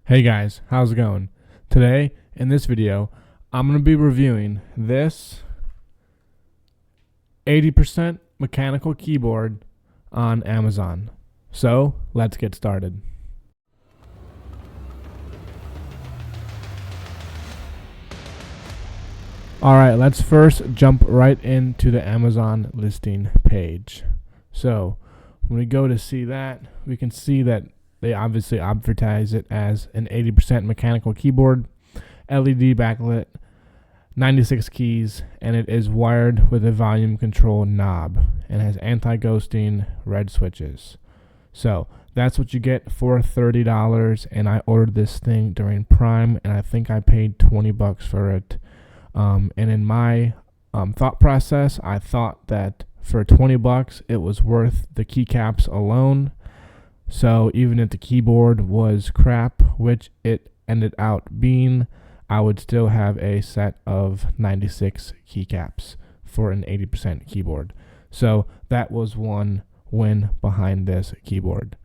Hey guys, how's it going? Today, in this video, I'm going to be reviewing this 80% mechanical keyboard on Amazon. So, let's get started. Alright, let's first jump right into the Amazon listing page. So, when we go to see that, we can see that they obviously advertise it as an 80% mechanical keyboard, LED backlit, 96 keys, and it is wired with a volume control knob and has anti-ghosting red switches. So that's what you get for $30, and I ordered this thing during Prime, and I think I paid $20 for it. And in my thought process, I thought that for $20 it was worth the keycaps alone. So even if the keyboard was crap, which it ended out being, I would still have a set of 96 keycaps for an 80% keyboard. So that was one win behind this keyboard.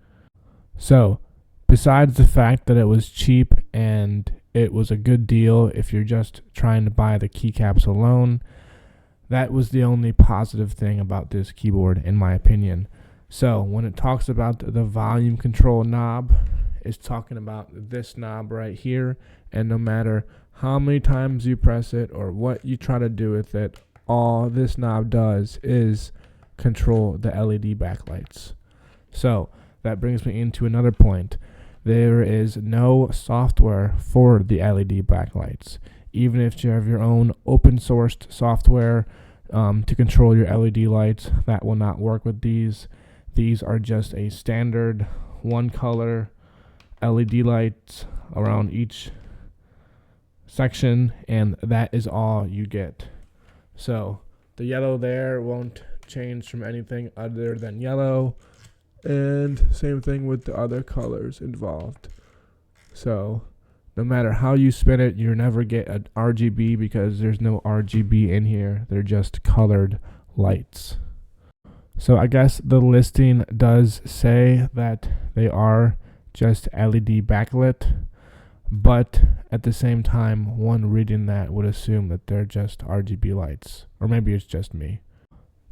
So besides the fact that it was cheap and it was a good deal if you're just trying to buy the keycaps alone, that was the only positive thing about this keyboard in my opinion. So when it talks about the volume control knob, it's talking about this knob right here, and no matter how many times you press it or what you try to do with it, all this knob does is control the LED backlights. So that brings me into another point. There is no software for the LED backlights. Even if you have your own open sourced software to control your LED lights, that will not work with these. These are just a standard one color LED lights around each section, and that is all you get. So the yellow there won't change from anything other than yellow, and same thing with the other colors involved. So no matter how you spin it, you never get an RGB because there's no RGB in here. They're just colored lights. So I guess the listing does say that they are just LED backlit, but at the same time, one reading that would assume that they're just RGB lights, or maybe it's just me.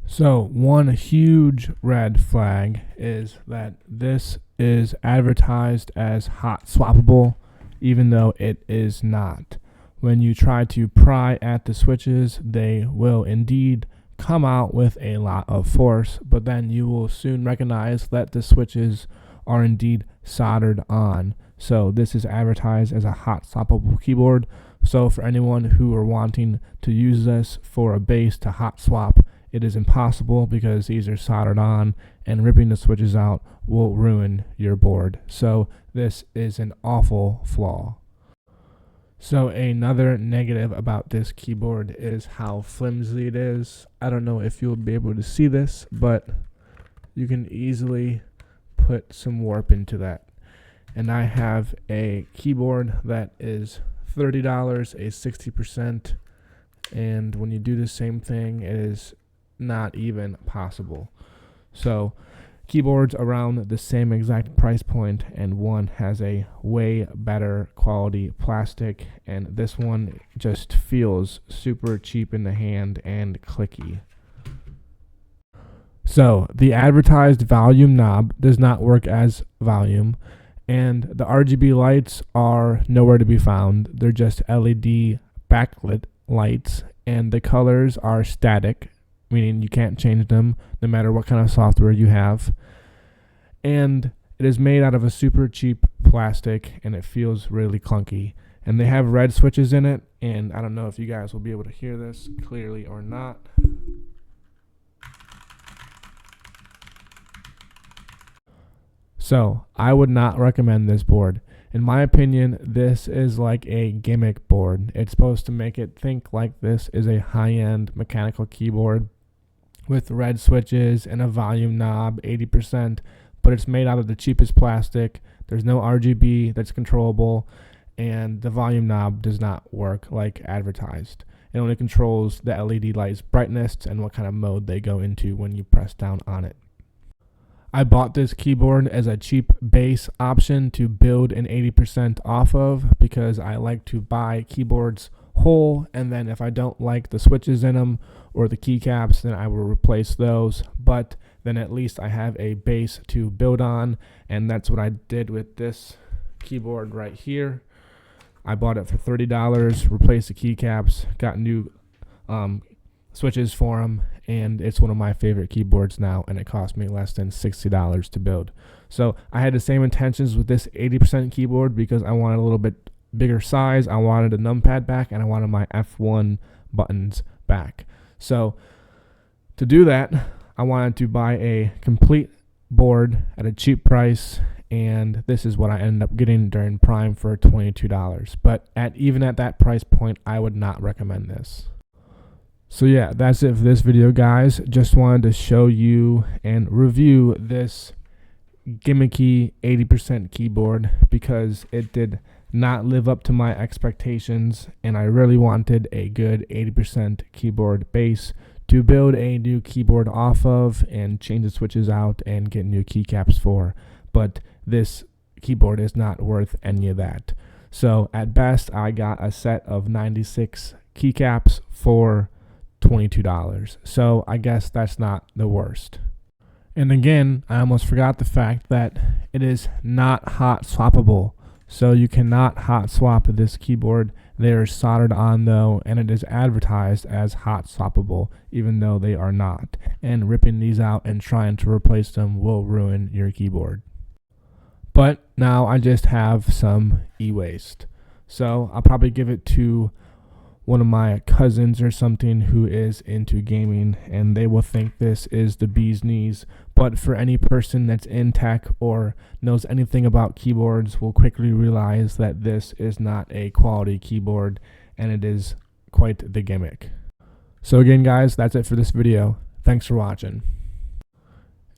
So one huge red flag is that this is advertised as hot-swappable, even though it is not. When you try to pry at the switches, they will indeed come out with a lot of force, but then you will soon recognize that the switches are indeed soldered on. So this is advertised as a hot-swappable keyboard. So for anyone who are wanting to use this for a base to hot swap, it is impossible because these are soldered on, and ripping the switches out will ruin your board. So this is an awful flaw. So another negative about this keyboard is how flimsy it is. I don't know if you'll be able to see this, but you can easily put some warp into that. And I have a keyboard that is $30, a 60%, and when you do the same thing, it is not even possible. So keyboards around the same exact price point, and one has a way better quality plastic, and this one just feels super cheap in the hand and clicky. So the advertised volume knob does not work as volume, and the RGB lights are nowhere to be found. They're just LED backlit lights, and the colors are static, meaning you can't change them no matter what kind of software you have. And it is made out of a super cheap plastic, and it feels really clunky. And they have red switches in it, and I don't know if you guys will be able to hear this clearly or not. So I would not recommend this board. In my opinion, this is like a gimmick board. It's supposed to make it think like this is a high-end mechanical keyboard with red switches and a volume knob, 80%, but it's made out of the cheapest plastic. There's no RGB that's controllable, and the volume knob does not work like advertised. It only controls the LED light's brightness and what kind of mode they go into when you press down on it. I bought this keyboard as a cheap base option to build an 80% off of, because I like to buy keyboards whole, and then if I don't like the switches in them or the keycaps, then I will replace those. But then at least I have a base to build on, and that's what I did with this keyboard right here. I bought it for $30, replaced the keycaps, got new switches for them, and it's one of my favorite keyboards now, and it cost me less than $60 to build. So I had the same intentions with this 80% keyboard because I wanted a little bit bigger size, I wanted a numpad back, and I wanted my F1 buttons back. So to do that, I wanted to buy a complete board at a cheap price, and this is what I ended up getting during Prime for $22. But even at that price point, I would not recommend this. So yeah, that's it for this video, guys. Just wanted to show you and review this gimmicky 80% keyboard because it did not live up to my expectations, and I really wanted a good 80% keyboard base to build a new keyboard off of and change the switches out and get new keycaps for. But this keyboard is not worth any of that. So at best, I got a set of 96 keycaps for $22. So I guess that's not the worst. And again, I almost forgot the fact that it is not hot swappable. So you cannot hot swap this keyboard. They are soldered on though, and it is advertised as hot swappable, even though they are not. And ripping these out and trying to replace them will ruin your keyboard. But now I just have some e-waste. So I'll probably give it to one of my cousins or something who is into gaming, and they will think this is the bee's knees. But for any person that's in tech or knows anything about keyboards will quickly realize that this is not a quality keyboard, and it is quite the gimmick. So again, guys, that's it for this video. Thanks for watching.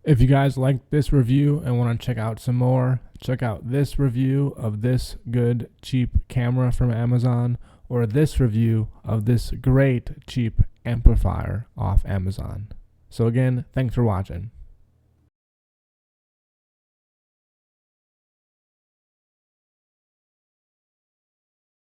If you guys liked this review and want to check out some more, check out this review of this good cheap camera from Amazon, or this review of this great cheap amplifier off Amazon. So again, thanks for watching.